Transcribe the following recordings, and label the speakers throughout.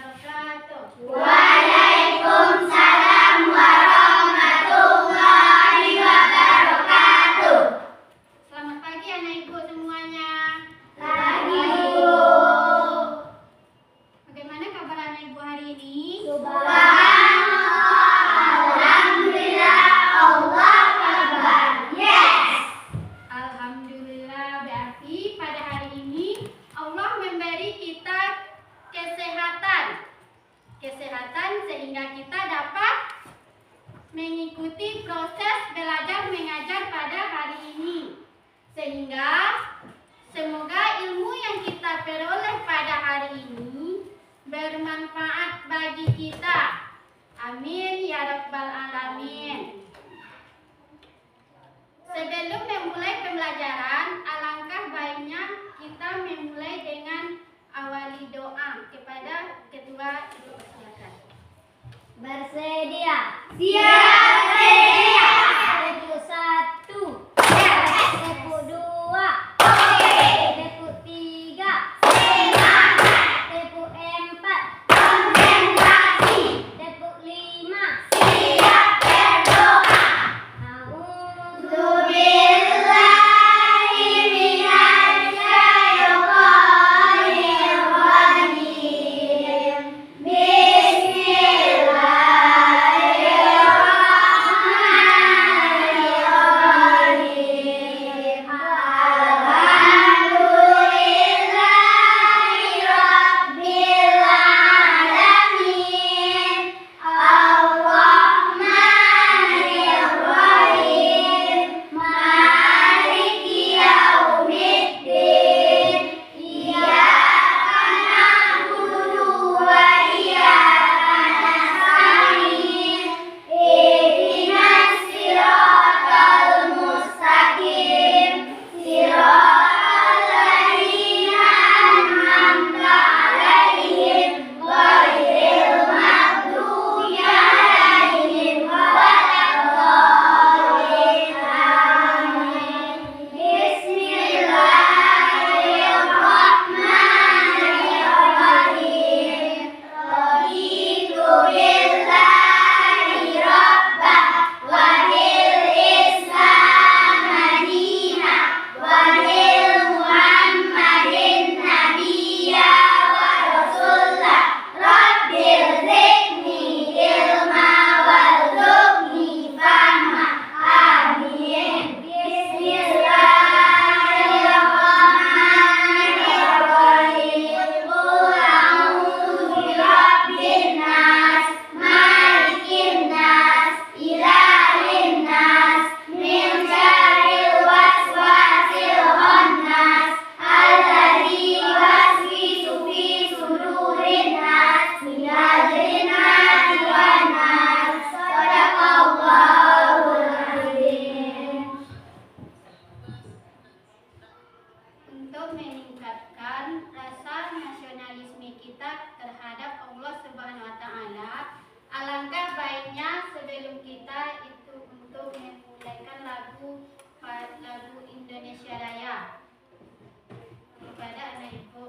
Speaker 1: wabarakatuh.
Speaker 2: Waalaikumsalam warahmatullahi wabarakatuh.
Speaker 1: Selamat pagi anak ibu semuanya.
Speaker 2: Pagi ibu.
Speaker 1: Bagaimana kabar anak ibu hari ini?
Speaker 2: Alhamdulillah, Allah kabar. Yes.
Speaker 1: Alhamdulillah, berarti pada hari ini Allah memberi kita kesehatan sehingga kita dapat mengikuti proses belajar mengajar pada hari ini. Sehingga semoga ilmu yang kita peroleh pada hari ini bermanfaat bagi kita. Amin ya rabbal alamin. Sebelum memulai pembelajaran, alangkah baiknya kita memulai dengan awali doa kepada ketua ibu. Silakan.
Speaker 2: Bersedia. Siap sedia. Tepu 1. Tepu 2. Tepu 3. Semangat. Tepu 4. Konsentrasi. Tepu 5. Siap berdoa. A'udzubillahi minasyaitonir rajim. Bismillahirrahmanirrahim. Alhamdulillahi rabbil alamin. Ar-Rahmanir-Rahim. Maliki yaumiddin. Iyyaka na'budu wa iyyaka nasta'in. Ihdinas siratal mustaqim. Siratal ladzina an'amta 'alaihim ghairil maghdubi 'alaihim waladdallin. Amin. Bismillahirrahmanirrahim. Raditu billahi rabbah wa bil islam madinah wa bil muhammadin nabiyya wa rasulah. Rabbil zidni ilma warzuqni fahma. Amin. Bismillahirrahmanirrahim. Qul a'udzu birabbin nas, malikin nas, ilahin nas, min syarril waswasil khannas, alladzi yuwaswisu fi sudurin nas, minal jinnati wan nas. Shadaqallahul azim.
Speaker 1: Untuk meningkatkan rasa nasionalisme kita terhadap Allah Subhanahu wa taala, alangkah baiknya sebelum kita itu untuk memulaikan lagu Indonesia Raya kepada anak ibu.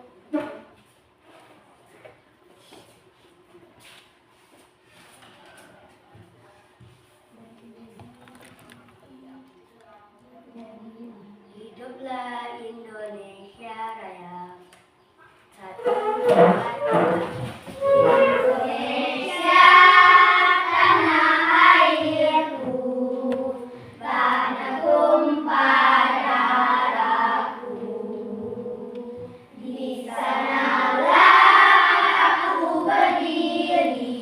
Speaker 2: Hiduplah Indonesia Raya. 1, 2, 3. Indonesia tanah airku, tanah tumpah darahku. Di sanalah aku berdiri,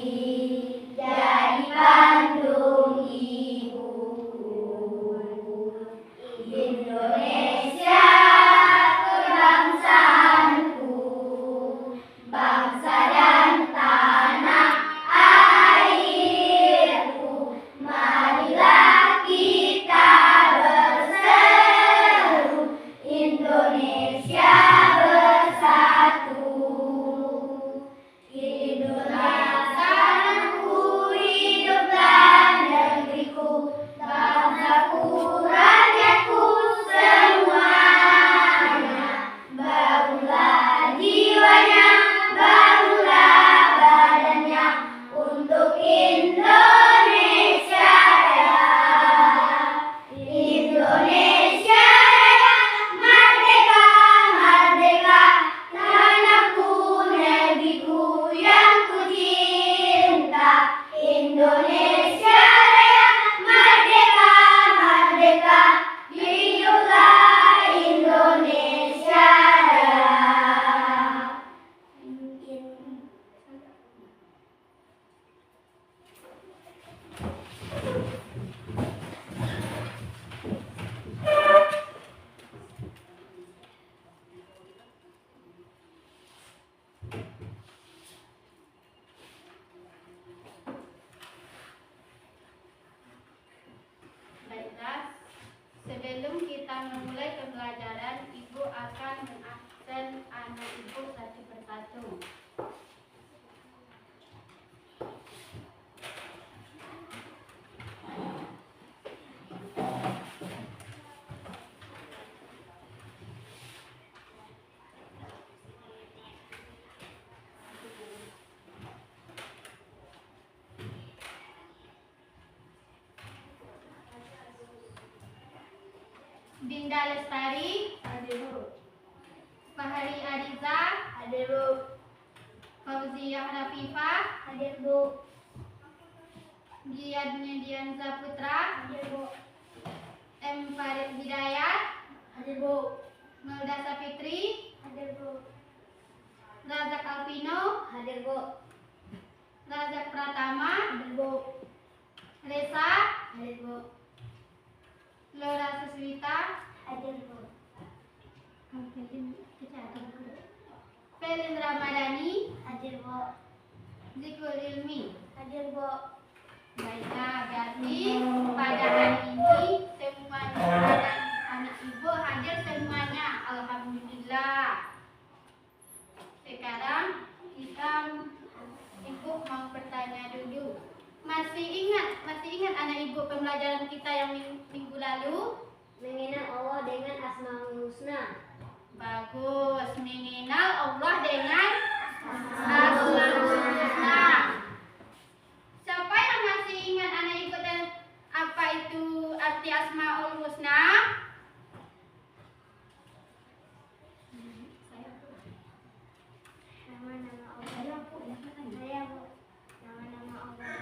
Speaker 2: jadi Bandung ibuku. Indonesia kebangsaanku,
Speaker 1: Baiklah, sebelum kita memulai pembelajaran, Ibu akan mengabsen anak Ibu satu persatu. Dinda Lestari,
Speaker 2: Hadir Bu.
Speaker 1: Fahri Ariza,
Speaker 2: Hadir Bu.
Speaker 1: Fauziyah Rafifah,
Speaker 2: Hadir Bu.
Speaker 1: Giadnya Dianza Putra,
Speaker 2: Hadir Bu.
Speaker 1: M. Farid Hidayat,
Speaker 2: Hadir Bu.
Speaker 1: Melda Sapitri,
Speaker 2: Hadir Bu.
Speaker 1: Razak Alvino,
Speaker 2: Hadir Bu.
Speaker 1: Razak Pratama,
Speaker 2: Hadir Bu.
Speaker 1: Resa,
Speaker 2: Hadir Bu.
Speaker 1: Laura Suswita,
Speaker 2: Hadir Bu.
Speaker 1: Pelin Ramadhani,
Speaker 2: Hadir Bu.
Speaker 1: Zikul Ilmi.
Speaker 2: Hadir Bu.
Speaker 1: Baiklah, berarti pada hari ini semuanya anak Ibu hadir semuanya. Alhamdulillah. Sekarang kita Ibu mau bertanya dulu. Masih ingat anak Ibu pembelajaran kita yang minggu lalu?
Speaker 2: Mengenal Allah dengan Asmaul Husna.
Speaker 1: Bagus, mengenal Allah dengan Asmaul Husna. Siapa yang masih ingat anak Ibu dan apa itu arti Asmaul Husna?
Speaker 2: Nama-nama Allah. Saya Bu. Nama-nama Allah.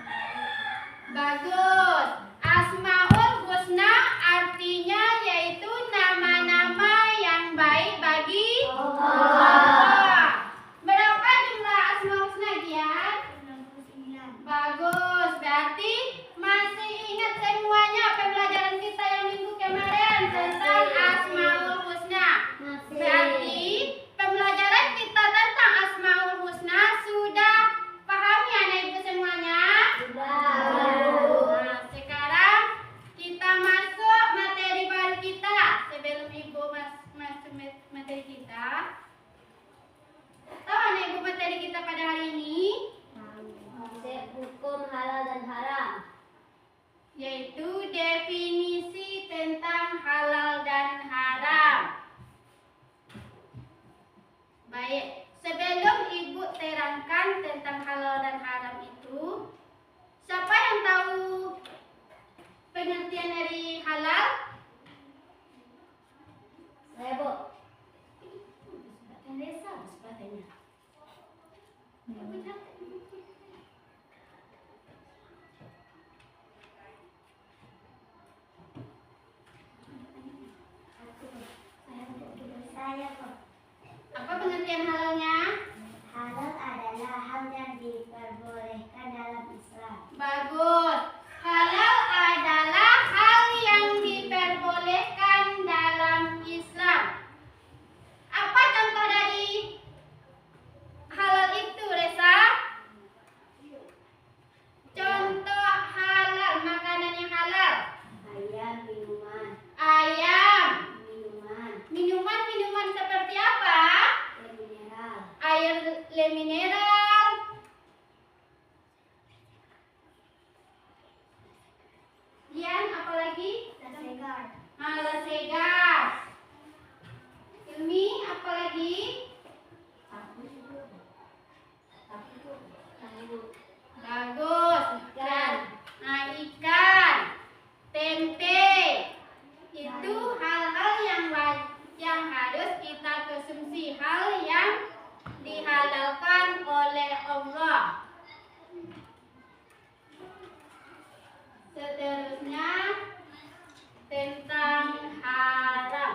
Speaker 1: Bagus. Asmaul Husna artinya yaitu nama-nama yang baik bagi Allah. Berapa jumlah Asmaul Husna, Gian?
Speaker 2: 69.
Speaker 1: Bagus. Berarti masih ingat semuanya pembelajaran kita yang minggu kemarin tentang Asmaul Husna. Berarti pembelajaran kita tentang Asmaul Husna sudah paham ya anak Ibu semuanya? Nah, sekarang kita masuk materi baru kita. Sebelum Ibu masuk materi kita, tahu anak Ibu materi kita pada hari ini?
Speaker 2: Hukum halal dan haram.
Speaker 1: Yaitu definisi tentang halal dan haram. Baik, sebelum Ibu terangkan tentang halal dan haram itu, siapa yang tahu pengertian dari halal?
Speaker 2: Saya Bu.
Speaker 1: Desa sebagainya.
Speaker 2: Saya Bu.
Speaker 1: Apa pengertian halalnya?
Speaker 2: Halal adalah hal yang diperbolehkan dalam Islam.
Speaker 1: Bagus. Halal adalah hal yang diperbolehkan dalam Islam. Apa contoh dari halal itu, Resa? Contoh halal, makanan yang halal.
Speaker 2: Ayam, minuman.
Speaker 1: Ayam.
Speaker 2: Minuman.
Speaker 1: Minuman seperti apa?
Speaker 2: Air mineral.
Speaker 1: Air le mineral. Dian, apa lagi?
Speaker 2: Segar.
Speaker 1: Malas segar. Ilmi, apa lagi? Bagus.
Speaker 2: Ikan.
Speaker 1: Nah, ikan, tempe, itu hal-hal yang harus kita konsumsi, hal yang dihalalkan oleh Allah. Seterusnya tentang haram.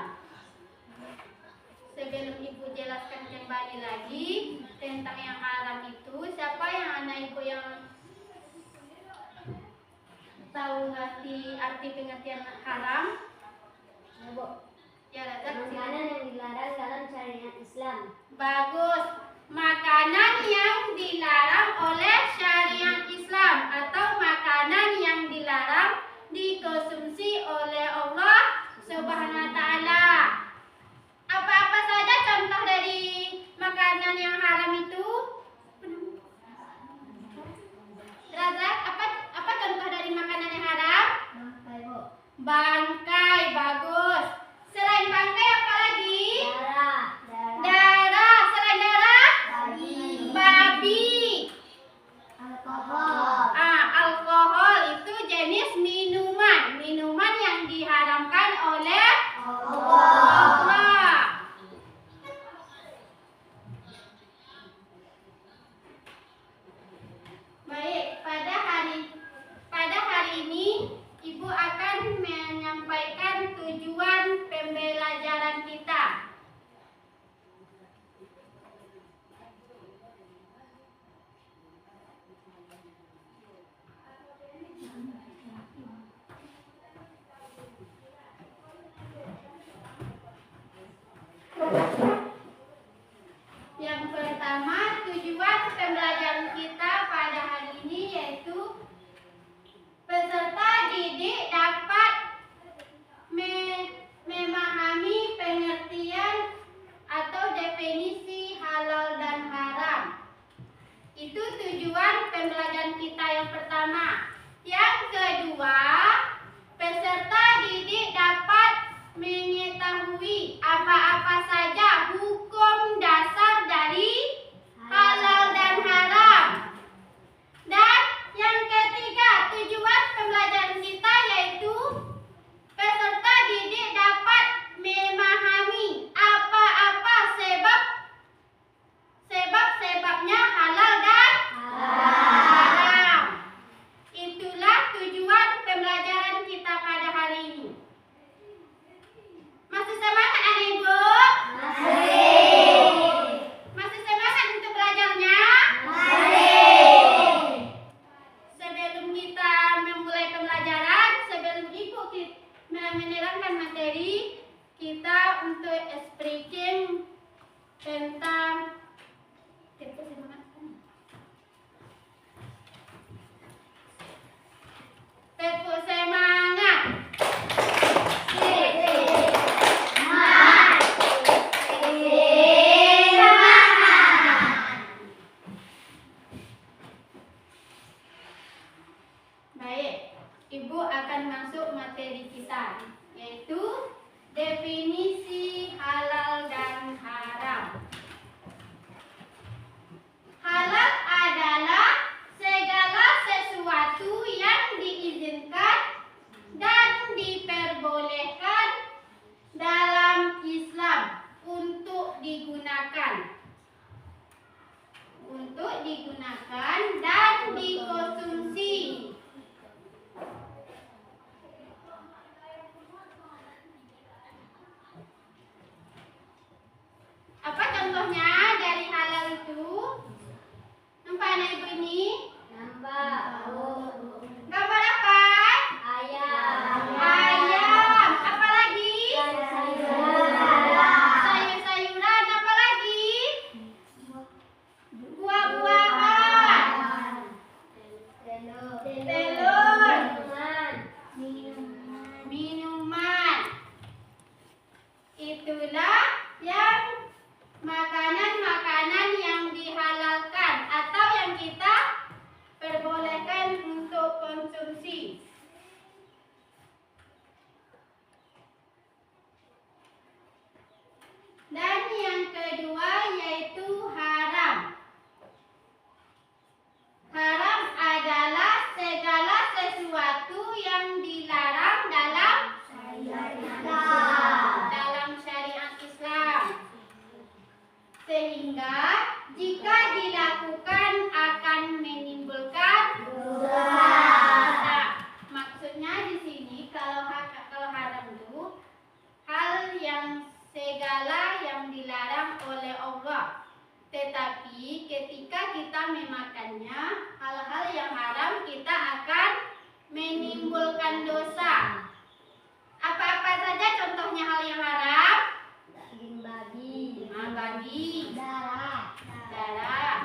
Speaker 1: Sebelum Ibu jelaskan kembali lagi tentang yang haram itu, siapa yang anak Ibu yang tahu arti pengertian haram?
Speaker 2: Ya Bu.
Speaker 1: Ya, Razak,
Speaker 2: Makanan yang dilarang dalam syariat Islam.
Speaker 1: bagus. Makanan makanan yang dilarang oleh syariat Islam atau makanan yang dilarang dikonsumsi oleh Allah Subhanahu wa taala. Apa-apa saja contoh dari makanan yang haram itu? Razak, apa contoh dari makanan yang haram? Bangkai, bagus. Selain bangkai apa lagi? Darah. Selain darah? Babi. Alkohol itu jenis minuman yang diharamkan oleh Allah. Baik, pada hari ini Ibu akan menyampaikan tujuan pembelajaran kita. Yang pertama, tujuan pembelajaran kita pada hari ini yaitu peserta didik dapat memahami pengertian atau definisi halal dan haram. Itu tujuan pembelajaran kita yang pertama. Yang kedua, peserta didik dapat mengetahui apa-apa saja hukum dasar dari halal dan haram. Dan yang ketiga, tujuan pembelajaran kita yaitu peserta didik dapat memahami apa-apa sebabnya halal dan haram. Itulah tujuan pembelajaran kita pada hari ini. Masih semangat anak-ibu? Masih semangat untuk belajarnya? Sebelum kita memulai pembelajaran, sebelum ibu menerangkan materi, kita untuk speaking tentang tepuk semangat. Baik, Ibu akan masuk materi kita, yaitu definisi halal dan haram. Halal adalah segala sesuatu yang diizinkan dan diperbolehkan dalam Islam untuk digunakan dan dikonsumsi. Apa contohnya dari halal itu? Nampak anak ibu ini?
Speaker 2: Nampak.
Speaker 1: Gambar apa?
Speaker 2: Ayam.
Speaker 1: Apa lagi? Sayur-sayuran. Apa lagi? Buah-buahan. Telur. Minuman. Itulah yang makanan-makanan yang dihalalkan atau yang kita perbolehkan untuk konsumsi. Dan yang kedua yaitu haram. Haram adalah segala sesuatu yang dilarang dalam syariat Islam. Sehingga jika dilakukan akan menimbulkan dosa. Maksudnya di sini kalau haram itu hal yang segala yang dilarang oleh Allah. Tetapi ketika kita memakannya, hal-hal yang haram kita akan menimbulkan dosa. Apa-apa saja contohnya hal yang haram?
Speaker 2: Daging babi.
Speaker 1: Babi.
Speaker 2: Darah.
Speaker 1: Darah.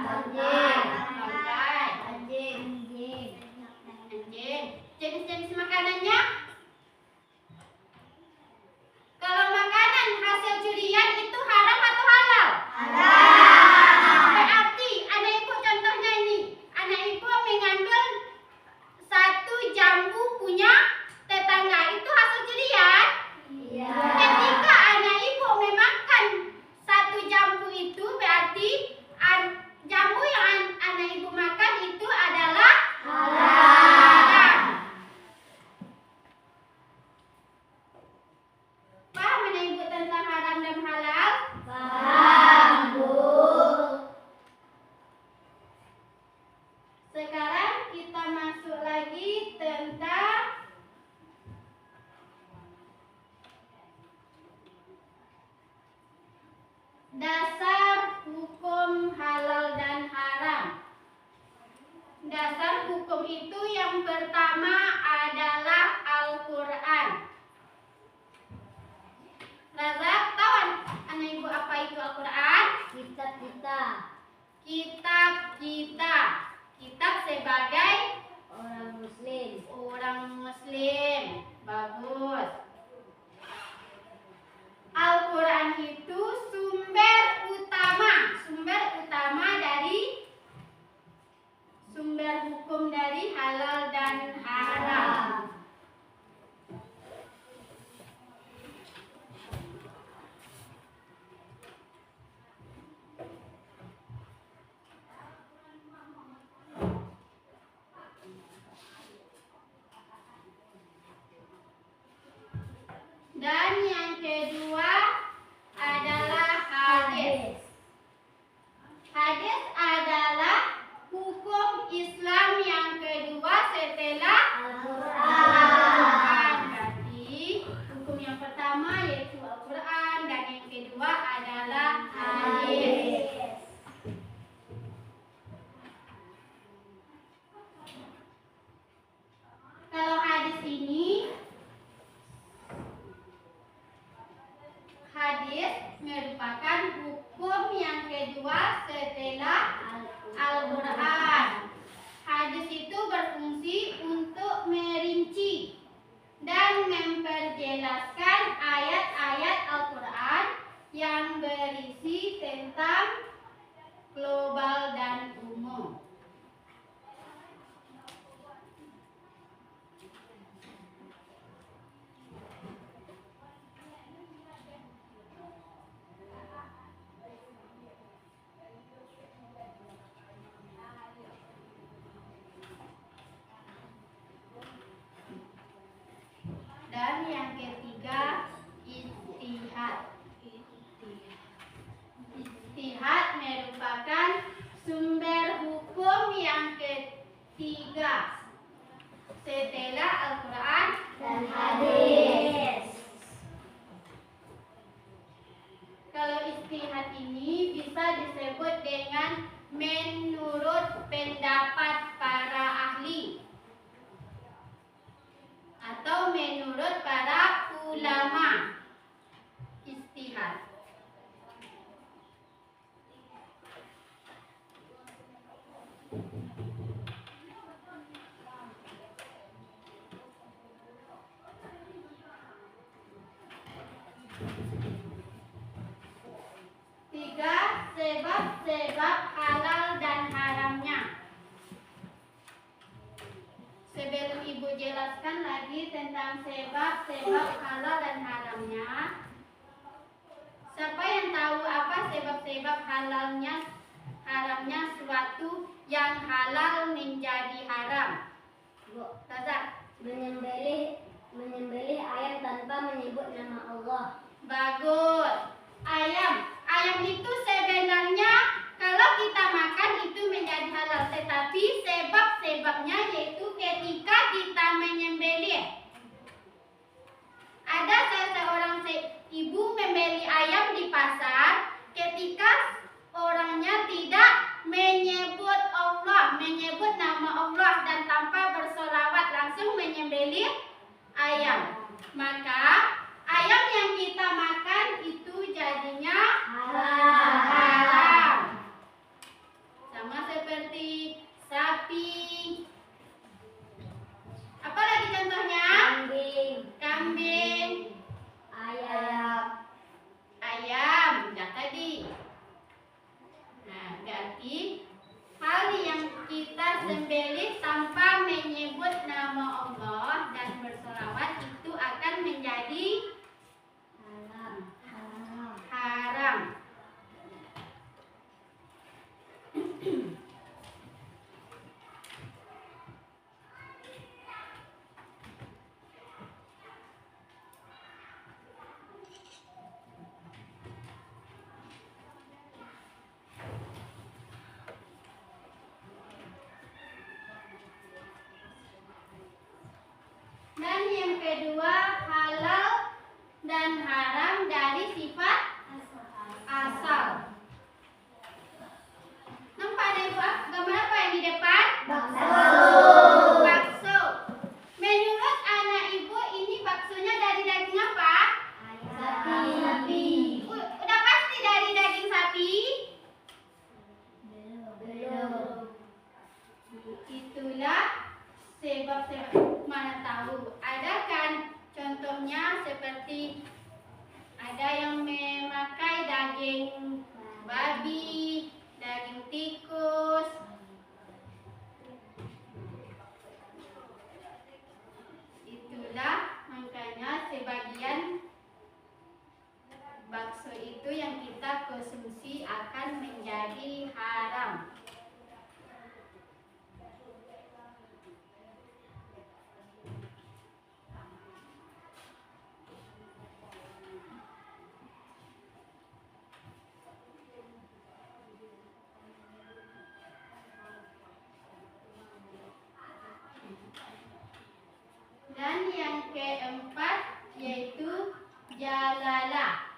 Speaker 1: itu yang pertama adalah Al-Quran. Razak, tahu anak ibu apa itu Al-Quran?
Speaker 2: Kitab kita.
Speaker 1: Kitab kita. Kitab sebagai
Speaker 2: Orang Muslim.
Speaker 1: orang Muslim. Bagus. Al-Quran itu sumber utama dari sumber hukum dari halal dan haram. Dan yang kedua adalah hadis. Hadis adalah hukum Islam yang kedua setelah Al-Quran. Berarti hukum yang pertama yaitu Al-Quran dan yang kedua adalah hadis. Kalau hadis ini, hadis merupakan hukum yang kedua setelah Al-Quran. Hadis itu berfungsi untuk merinci dan memperjelaskan ayat-ayat Al-Quran yang berisi tentang global dan umum. Dan yang ketiga, ijtihad. Ijtihad merupakan sumber hukum yang ketiga setelah Al-Quran
Speaker 2: Dan hadis.
Speaker 1: Kalau ijtihad ini bisa disebut dengan menurut pendapat para ahli atau menurut para ulama. Ijtihad. Tiga, sebab-sebab halal dan haramnya. Sebelum ibu jelaskan lagi tentang sebab-sebab halal dan haramnya, siapa yang tahu apa sebab-sebab haramnya suatu yang halal menjadi haram?
Speaker 2: Bu,
Speaker 1: Razak.
Speaker 2: menyembelih ayam tanpa menyebut nama Allah.
Speaker 1: Bagus. Ayam itu sebenarnya kalau kita makan itu menjadi halal, tetapi sebab-sebabnya yaitu ketika kita menyembelih. Ada seseorang ibu membeli ayam di pasar, ketika orangnya tidak menyebut Allah, menyebut nama Allah dan tanpa bersolawat langsung menyembelih ayam, maka ayam yang kita makan itu jadinya haram. Sama seperti sapi. Apa lagi contohnya? Kambing, ayam, ya tadi. Nah, berarti hal yang kita sembelih tanpa menyebut nama Allah dan bersolawat itu akan menjadi haram. Dan yang kedua, halal dan haram dari sifat asal. Nampak ada ibu gambar apa yang di depan?
Speaker 2: Bakso.
Speaker 1: menjadi haram. Dan yang keempat yaitu jalalah.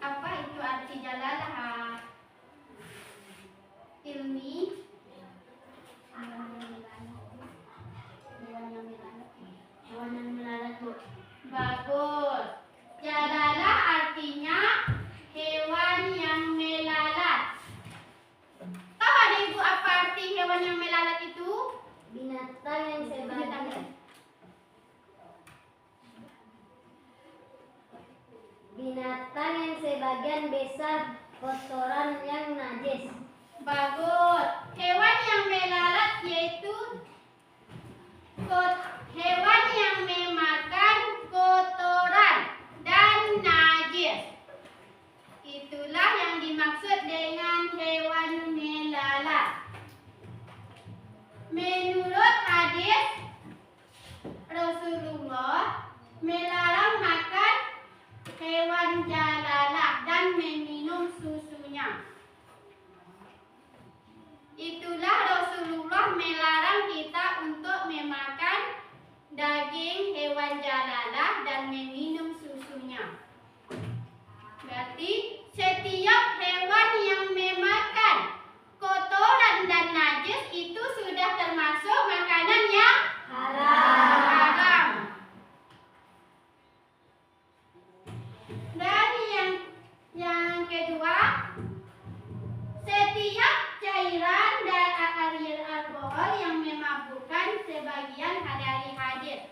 Speaker 1: Apa itu arti jalalah? Ilmi?
Speaker 2: Hewan yang melarat, Bu.
Speaker 1: Bagus. Jalalah artinya hewan yang melarat. Tahu ada ibu apa arti hewan yang melarat itu?
Speaker 2: Binatang yang sebagian besar kotoran yang najis.
Speaker 1: Bagus. Hewan yang melarat yaitu hewan yang memakan kotoran dan najis. Itulah yang dimaksud dengan hewan melarat. Menurut hadis Rasulullah melarang makan hewan jalalah dan meminum susunya. Itulah Rasulullah melarang kita untuk memakan daging hewan jalalah dan meminum susunya. Berarti setiap hewan yang memakan kotoran dan najis itu sudah termasuk makanan yang haram. Dan yang kedua, setiap cairan dan air alkohol yang memabukkan sebagian dari hadis.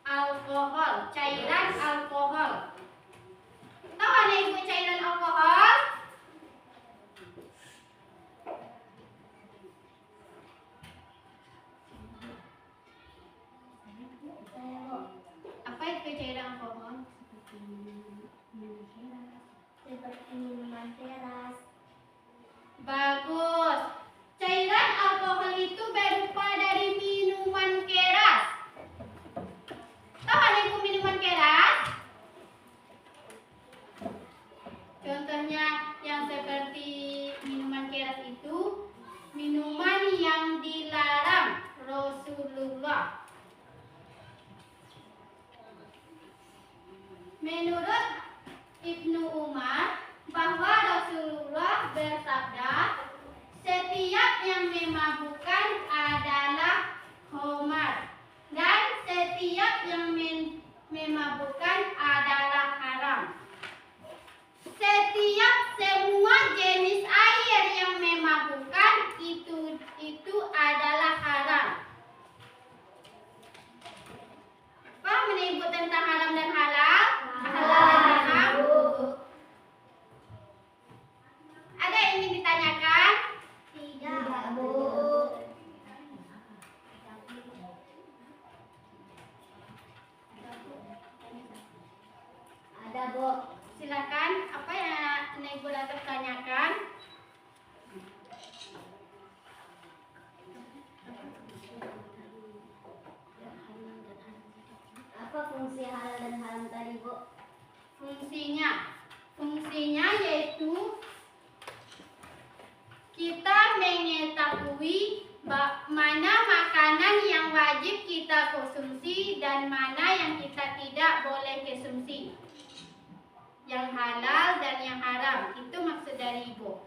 Speaker 1: Alkohol, cairan alkohol. Tahu ada ibu cairan alkohol? Apa itu cairan alkohol?
Speaker 2: Seperti minuman keras.
Speaker 1: Bagus. Cairan alkohol itu berupa dari minuman keras. Tahu ada ibu minuman keras? Contohnya yang seperti minuman keras itu minuman yang dilarang Rasulullah. Menurut Ibnu Umar bahwa Rasulullah bersabda, setiap yang memabukkan adalah khamar dan setiap yang memabukkan adalah haram. Setiap semua jenis air yang memabukkan itu adalah haram. Apa menyebut tentang haram dan halal? Halal dan haram. Ada yang ingin ditanyakan?
Speaker 2: Tidak, Bu. Ada, Bu.
Speaker 1: Silakan, apa yang Ibu Datuk tanyakan?
Speaker 2: Apa fungsi halal dan haram tadi, Bu?
Speaker 1: Fungsinya yaitu kita mengetahui mana makanan yang wajib kita konsumsi dan mana yang kita tidak boleh konsumsi. Yang halal dan yang haram, itu maksud dari Ibu.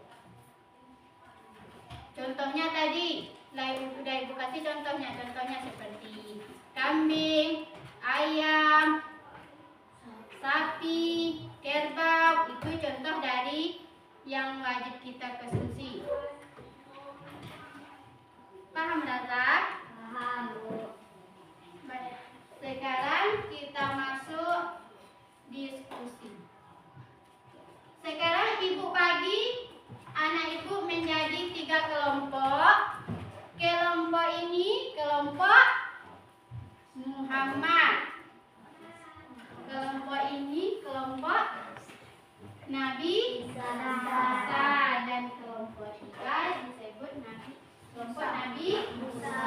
Speaker 1: Contohnya tadi, sudah Ibu kasih contohnya seperti kambing, ayam, sapi, kerbau, itu contoh dari yang wajib kita konsumsi. Paham, Razak?
Speaker 2: Paham, Bu.
Speaker 1: Baik. Sekarang kita masuk diskusi. Sekarang Ibu bagi anak Ibu menjadi 3 kelompok. Kelompok ini kelompok Muhammad. Kelompok ini kelompok Nabi Musa, dan kelompok 3 disebut kelompok Nabi Musa.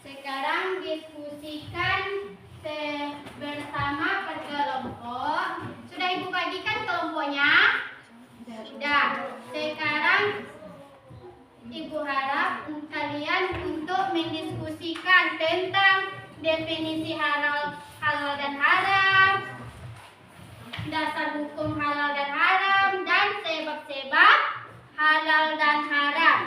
Speaker 1: Sekarang diskusikan bersama per kelompok. Sudah Ibu bagikan kelompoknya? Sudah. Sekarang Ibu harap kalian untuk mendiskusikan tentang definisi halal dan haram, dasar hukum halal dan haram, dan sebab-sebab halal dan haram.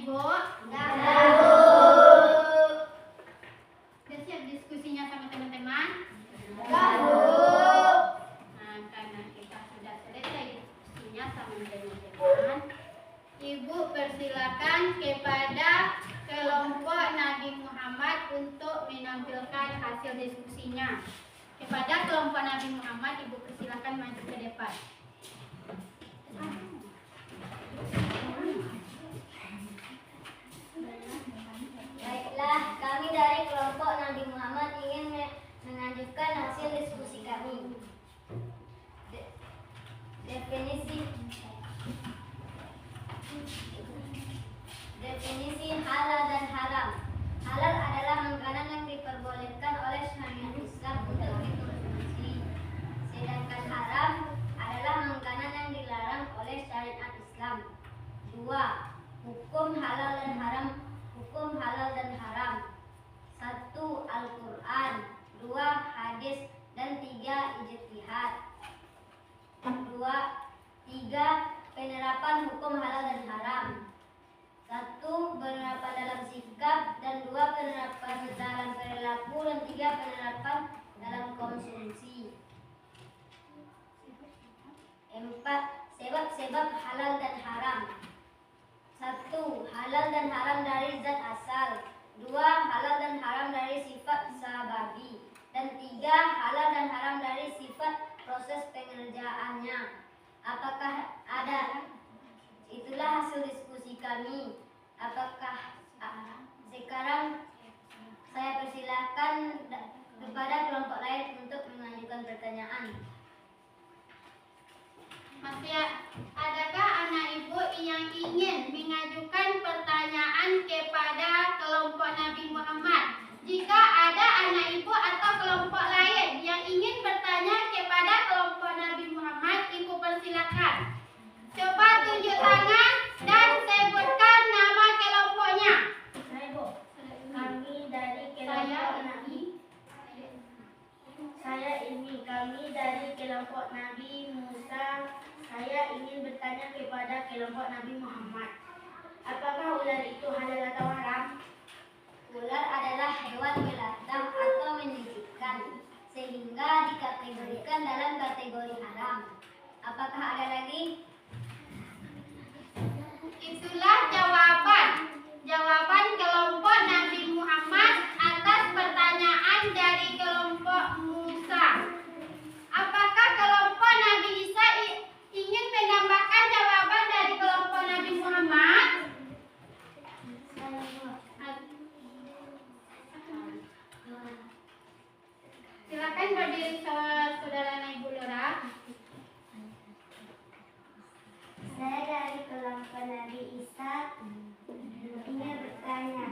Speaker 1: Ibu? Udah siap diskusinya sama teman-teman? Nah, karena kita sudah selesai diskusinya sama teman-teman, Ibu persilakan kepada kelompok Nabi Muhammad untuk menampilkan hasil diskusinya. Kepada kelompok Nabi Muhammad, Ibu persilakan maju ke depan.
Speaker 2: Baiklah, kami dari kelompok Nabi Muhammad ingin mengajukan hasil diskusi kami. Definisi halal dan haram. Halal adalah makanan yang diperbolehkan oleh syariat Islam untuk dikonsumsi. Sedangkan haram adalah makanan yang dilarang oleh syariat Islam. 2. Hukum halal dan haram. Hukum halal dan haram. 1. Al-Quran, 2. Hadis, dan 3. Ijtihad. 3. Penerapan hukum halal dan haram. 1. Penerapan dalam sikap, dan 2. Penerapan dalam perilaku, dan 3. Penerapan dalam konsumsi. 4. Sebab-sebab halal dan haram. 1. Halal dan haram dari zat asal. 2. Halal dan haram dari sifat sababi. Dan 3. Halal dan haram dari sifat proses pengerjaannya. Apakah ada? Itulah hasil diskusi kami. Apakah sekarang saya persilahkan kepada kelompok lain untuk mengajukan pertanyaan.
Speaker 1: Masih adakah anak ibu yang ingin mengajukan pertanyaan kepada kelompok Nabi Muhammad? Jika ada anak ibu atau kelompok lain yang ingin bertanya kepada kelompok Nabi Muhammad, ibu persilakan. Coba tunjuk tangan dan sebutkan nama kelompoknya.
Speaker 2: Kami dari kelompok Nabi. Kami dari kelompok Nabi Musa. Saya ingin bertanya kepada kelompok Nabi Muhammad. Apakah ular itu halal atau haram? Ular adalah hewan melata atau menjijikkan, sehingga dikategorikan dalam kategori haram. Apakah ada lagi?
Speaker 1: Itulah jawaban kelompok Nabi Muhammad atas pertanyaan dari kelompok Musa. Apakah kelompok Nabi Isa ingin menambahkan jawaban dari kelompok Nabi Muhammad? Silakan berdiri saudara Ibu Lora.
Speaker 2: Saya dari kelompok Nabi Isa ingin bertanya.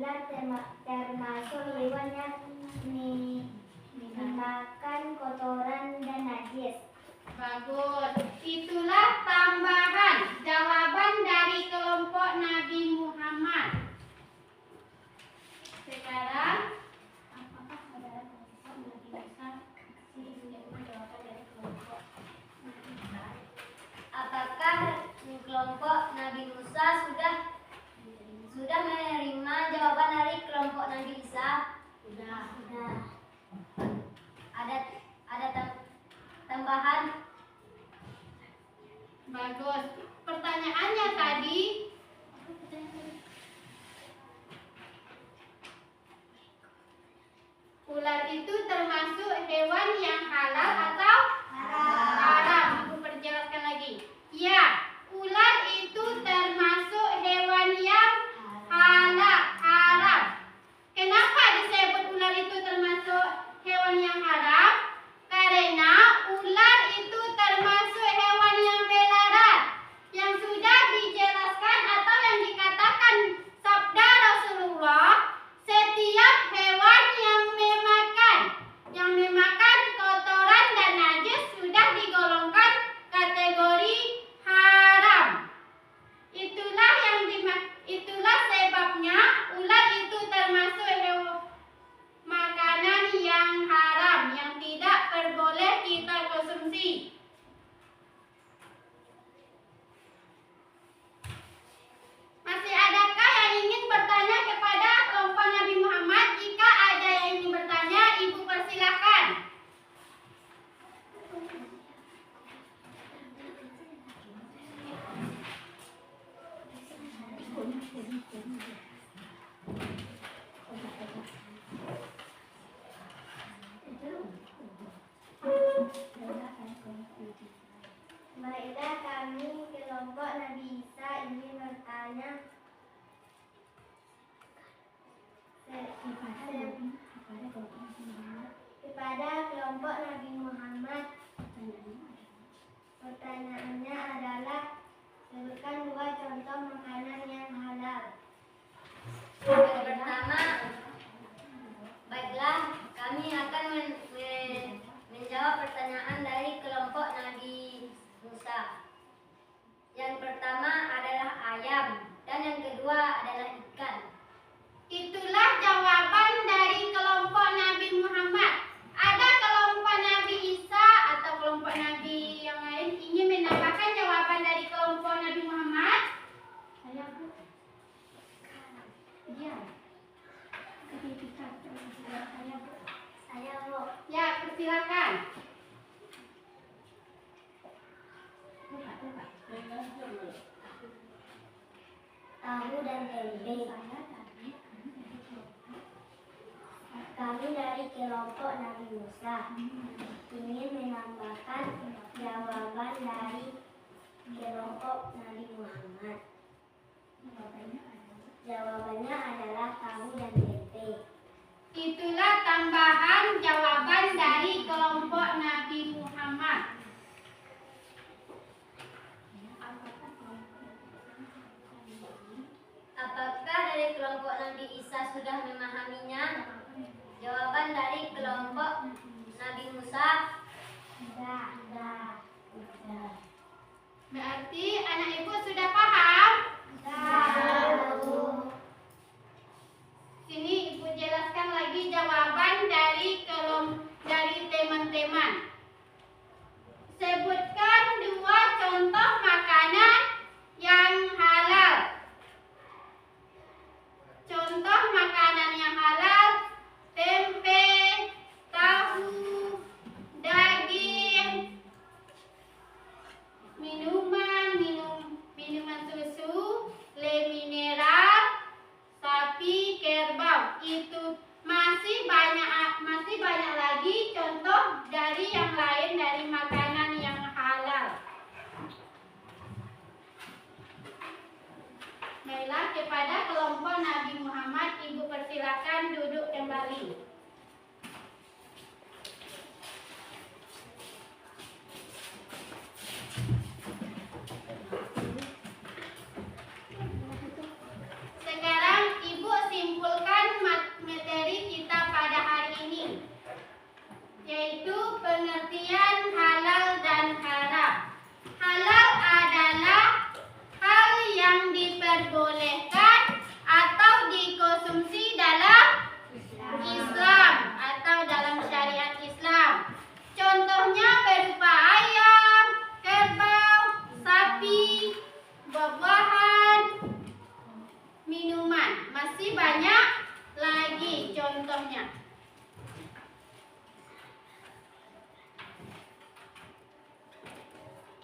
Speaker 2: ular termasuk hewan yang memakan kotoran dan najis.
Speaker 1: Bagus. Itulah tambahan jawaban dari kelompok Nabi Muhammad. Sekarang, apakah saudara kelompok Nabi Musa? Jawaban dari kelompok Nabi Musa.
Speaker 2: Apakah kelompok Nabi Musa sudah menerima jawaban dari kelompok Nabi Isa? Sudah. Ada tambahan?
Speaker 1: Bagus. Pertanyaannya tadi, ular itu termasuk hewan yang halal atau haram? Aku perjelaskan lagi. Ya, ular itu termasuk hewan yang haram. Kenapa disebut ular itu termasuk hewan yang haram? Karena ular itu termasuk hewan yang melarat, yang sudah dijelaskan atau yang dikatakan sabda Rasulullah, setiap hewan yang memakan kotoran dan najis sudah digolongkan kategori haram. Itulah sebabnya ular itu termasuk makanan yang haram, yang tidak boleh kita konsumsi. Masih adakah yang ingin bertanya kepada kelompok Nabi Muhammad? Jika ada yang ingin bertanya, Ibu persilakan.
Speaker 2: Baiklah, kami kelompok Nabi Isa ingin bertanya kepada kelompok Nabi Muhammad. Pertanyaannya adalah, sebutkan 2 contoh makanan yang halal. Yang pertama, baiklah, kami akan menjawab pertanyaan dari kelompok Nabi Musa. Yang pertama adalah ayam dan yang kedua adalah ikan.
Speaker 1: Itulah jawaban dari kelompok Nabi Muhammad. Ada kelompok Nabi Isa atau kelompok Nabi yang lain ingin menambahkan jawaban dari kelompok Nabi Muhammad? Saya Bu. Iya.
Speaker 2: Saya Bu.
Speaker 1: Ya, persilakan.
Speaker 2: Tahu dan tempe. Kami dari kelompok Nabi Musa ingin menambahkan jawaban dari kelompok Nabi Muhammad. Jawabannya adalah tahu dan tempe.
Speaker 1: Itulah tambahan jawaban dari kelompok Nabi Muhammad.
Speaker 2: Apakah dari kelompok Nabi Isa sudah memahaminya? Jawaban dari kelompok Nabi Musa? Sudah.
Speaker 1: Berarti anak ibu sudah paham?
Speaker 2: Tahu.
Speaker 1: Sini ibu jelaskan lagi jawaban dari teman-teman. Sebutkan 2 contoh makanan yang halal. Contoh makanan yang halal: tempe, tahu, daging, minuman susu, le mineral, sapi, kerbau. Itu masih banyak Pengertian halal dan haram. Halal adalah hal yang diperbolehkan atau dikonsumsi dalam Islam atau dalam syariat Islam. Contohnya berupa ayam, kerbau, sapi, buah-buahan, minuman. Masih banyak lagi contohnya.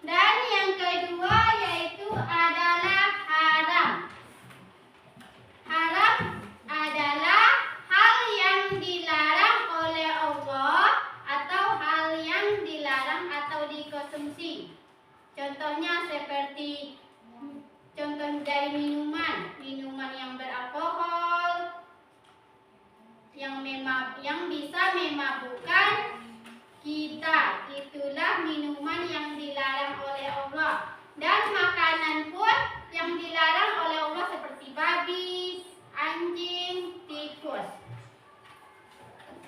Speaker 1: Dan yang kedua yaitu adalah haram. Haram adalah hal yang dilarang oleh Allah atau hal yang dilarang atau dikonsumsi. Contohnya seperti contoh dari minuman yang beralkohol, yang bisa memabukkan kita, itulah minuman yang dilarang oleh Allah. Dan makanan pun yang dilarang oleh Allah seperti babi, anjing, tikus.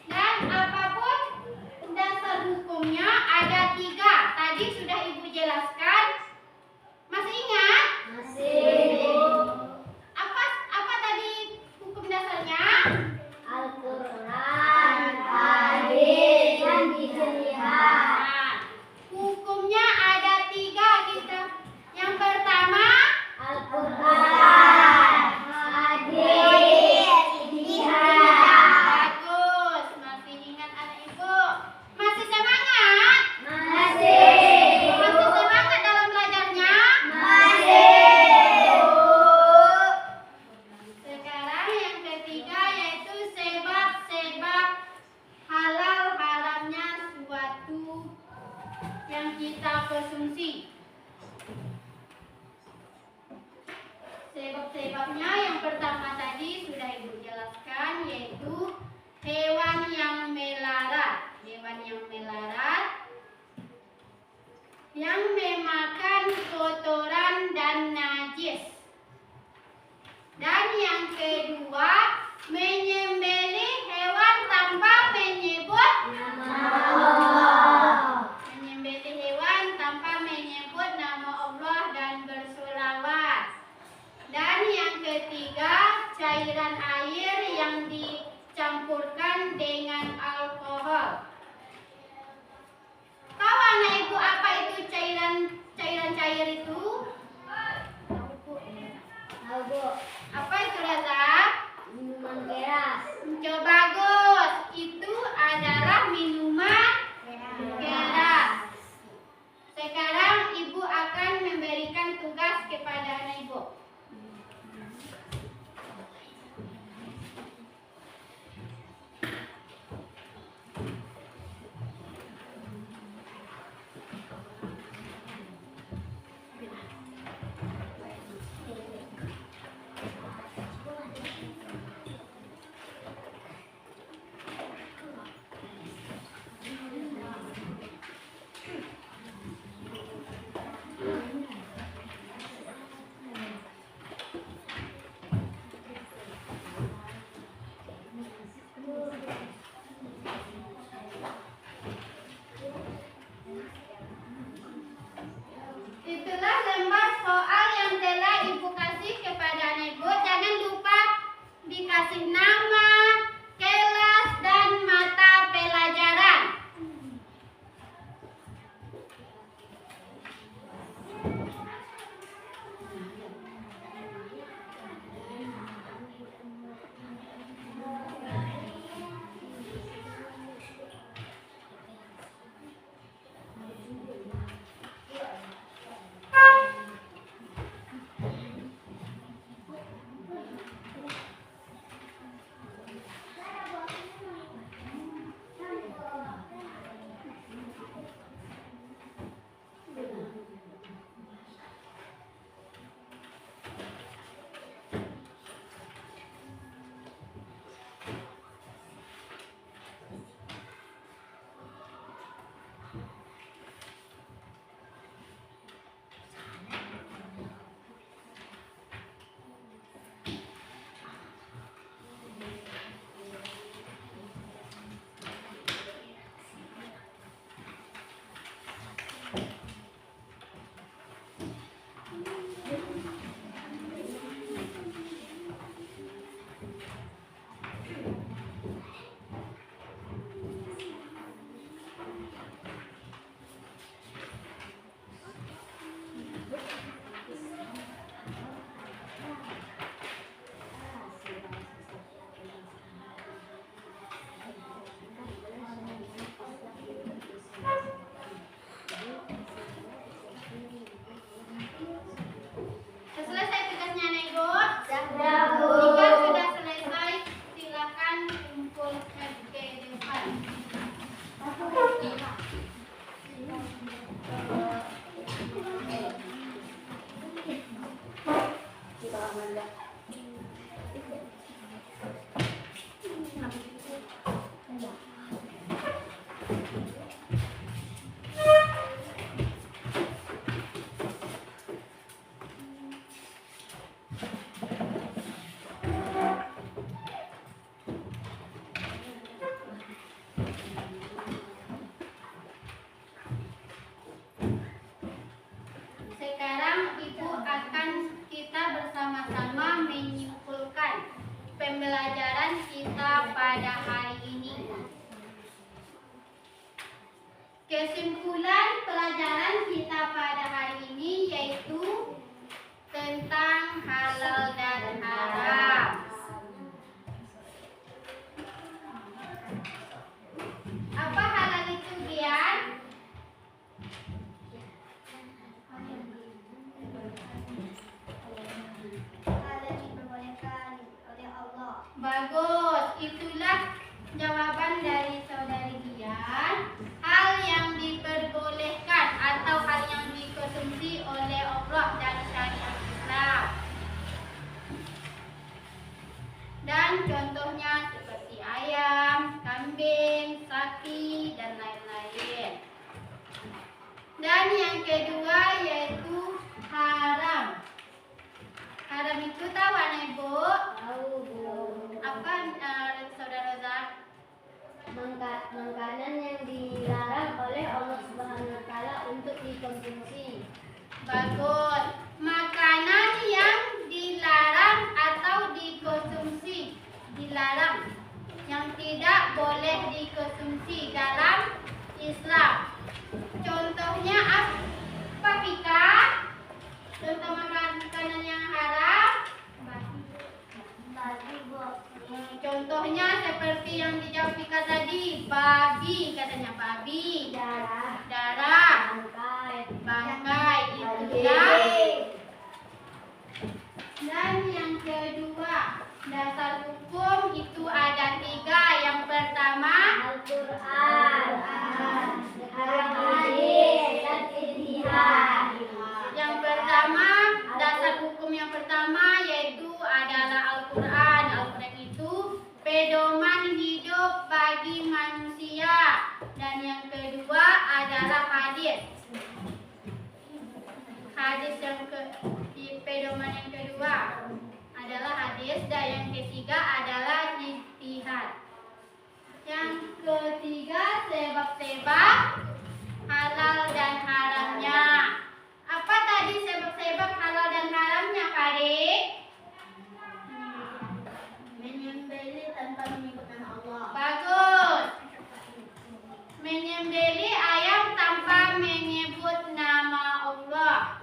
Speaker 1: Dan apapun dasar hukumnya ada 3. Tadi sudah Ibu jelaskan. Masih ingat?
Speaker 2: Masih.
Speaker 1: Apa tadi hukum dasarnya?
Speaker 2: Al-Quran, hadis, dan ijtihad.
Speaker 1: Nah, hukumnya ada 3 kita. Yang pertama,
Speaker 2: Al-Quran, hadis, ijtihad.
Speaker 1: bagus. Masih ingat anak Ibu? Masih semangat?
Speaker 2: Masih.
Speaker 1: Masih semangat dalam belajarnya?
Speaker 2: Masih.
Speaker 1: Sekarang yang ketiga yaitu sebab-sebab halal haramnya suatu yang kita konsumsi. Sebab-sebabnya yang pertama tadi sudah Ibu jelaskan yaitu hewan yang melarat. Hewan yang melarat yang memakan kotoran dan najis. Dan yang kedua, menyembelih hewan tanpa menyebut menyembelih hewan tanpa menyebut nama Allah dan bersolawat. Dan yang ketiga, cairan air yang dicampurkan dengan alkohol. Tahu anak Ibu apa itu cairan cair itu?
Speaker 2: Tahu, Bu.
Speaker 1: Apa itu Raza?
Speaker 2: Minuman keras.
Speaker 1: Kesimpulan pelajaran kita pada hari ini yaitu tentang halal dan haram. Apa halal itu, Gian?
Speaker 2: Hal yang diperbolehkan oleh Allah.
Speaker 1: Bagus, itulah jawaban dari saudari Gian. Hal yang diperbolehkan atau hal yang dikonsumsi oleh Allah dari syariat Islam. Dan contohnya seperti ayam, kambing, sapi, dan lain-lain. Dan yang kedua yaitu haram. Haram itu tahu anak ibu?
Speaker 2: Tahu Bu.
Speaker 1: Apa saudara Zak?
Speaker 2: Makanan yang dilarang oleh Allah Subhanahu wa taala untuk dikonsumsi.
Speaker 1: Bagus. Makanan yang dilarang atau dikonsumsi. Dilarang. Yang tidak boleh dikonsumsi dalam Islam. Contohnya apa, Pika? Contoh makanan yang haram?
Speaker 2: Tadi Bu.
Speaker 1: Contohnya seperti yang dijawab Pika tadi. Babi, katanya babi. Darah. Bangkai. Itulah. Dan yang kedua, dasar hukum itu ada 3. Yang pertama,
Speaker 2: Al-Quran, hadis, dan ijtihad.
Speaker 1: yang pertama, dasar hukum yang pertama yaitu adalah Al-Quran. Al-Quran itu pedoman hidup bagi manusia. Dan yang kedua adalah hadis. Hadis pedoman yang kedua adalah hadis, dan yang ketiga adalah ijtihad. Yang ketiga, sebab-sebab halal dan haramnya. Apa tadi sebab-sebab halal dan haramnya, Kak Adik?
Speaker 2: Menyembelih tanpa menyebut nama Allah.
Speaker 1: Bagus. Menyembelih ayam tanpa menyebut nama Allah.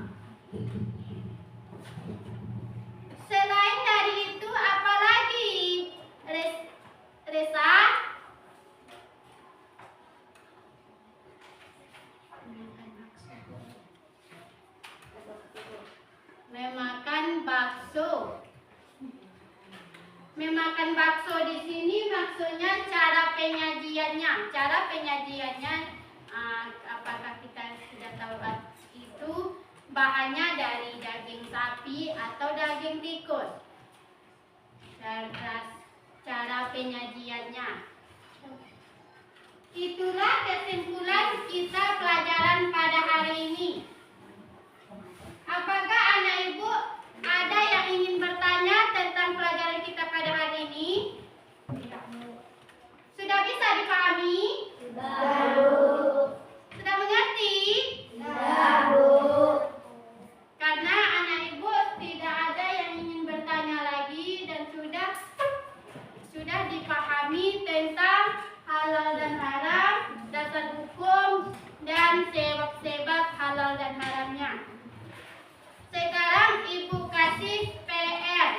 Speaker 1: Selain dari itu, apalagi Resa? Memakan bakso. Memakan bakso di sini maksudnya cara penyajiannya. Cara penyajiannya, apakah kita sudah tahu itu bahannya dari daging sapi atau daging tikus? Dan cara penyajiannya. Itulah kesimpulan kita pelajaran pada hari ini. Apakah anak ibu ada yang ingin bertanya tentang pelajaran kita pada hari ini? Sudah bisa dipahami? Sudah mengerti? Karena anak ibu tidak ada yang ingin bertanya lagi dan sudah dipahami tentang halal dan haram, dasar hukum, dan sebab-sebab halal dan haramnya. Sekarang ibu kasih PR.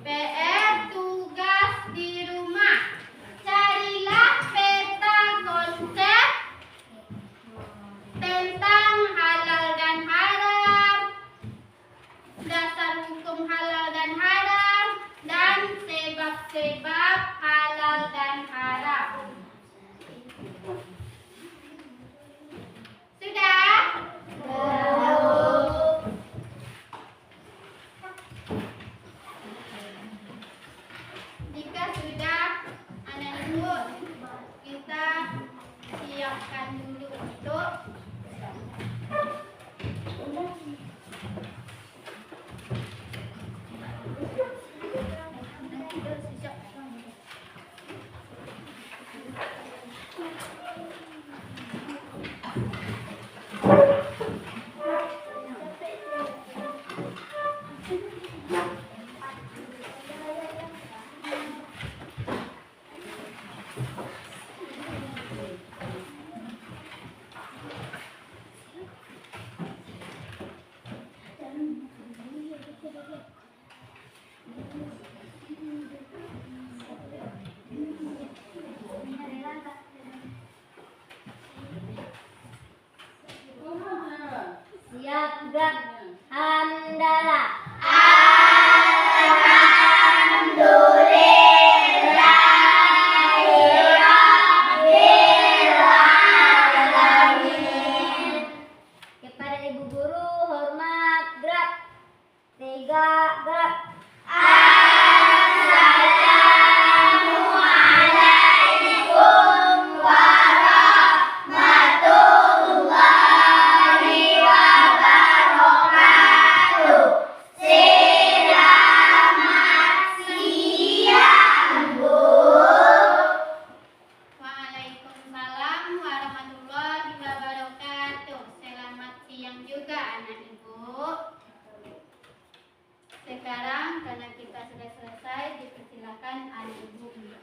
Speaker 1: PR tugas di rumah. Carilah peta konsep tentang halal dan haram, dasar hukum halal dan haram, dan sebab-sebab halal dan haram. Sudah? Jika sudah, anak ibu, kita siapkan dulu untuk
Speaker 2: Siap, gerak. Hamdalah. Kepada ibu guru hormat, gerak. 3, gerak.
Speaker 1: Waalaikumsalam warahmatullahi wabarakatuh. Selamat siang juga anak ibu. Sekarang karena kita sudah selesai, dipersilakan anak ibu untuk